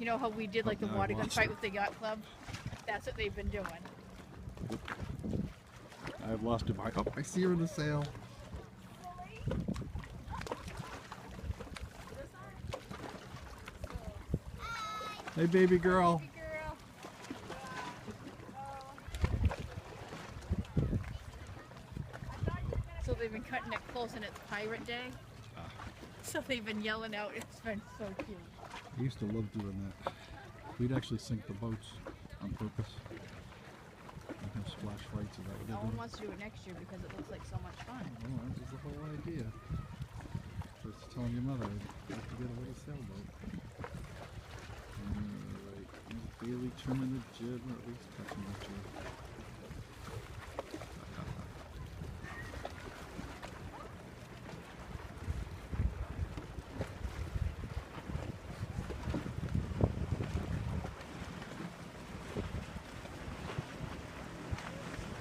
You know how we did like the Oh, no, I water gun lost fight it. with the yacht club? That's what they've been doing. I've lost it. Oh, I see her in the sail. Hey, baby girl. Baby girl. So they've been cutting it close and it's Pirate Day. So they've been yelling out. It's been so cute. I used to love doing that. We'd actually sink the boats on purpose. And have splash fights. Is that what No they're one doing? wants to do it next year because it looks like so much fun. Oh, that was the whole idea. Just telling your mother, you have to get a little sailboat. Alright, there's Bailey trimming the jib, or at least touching the jib.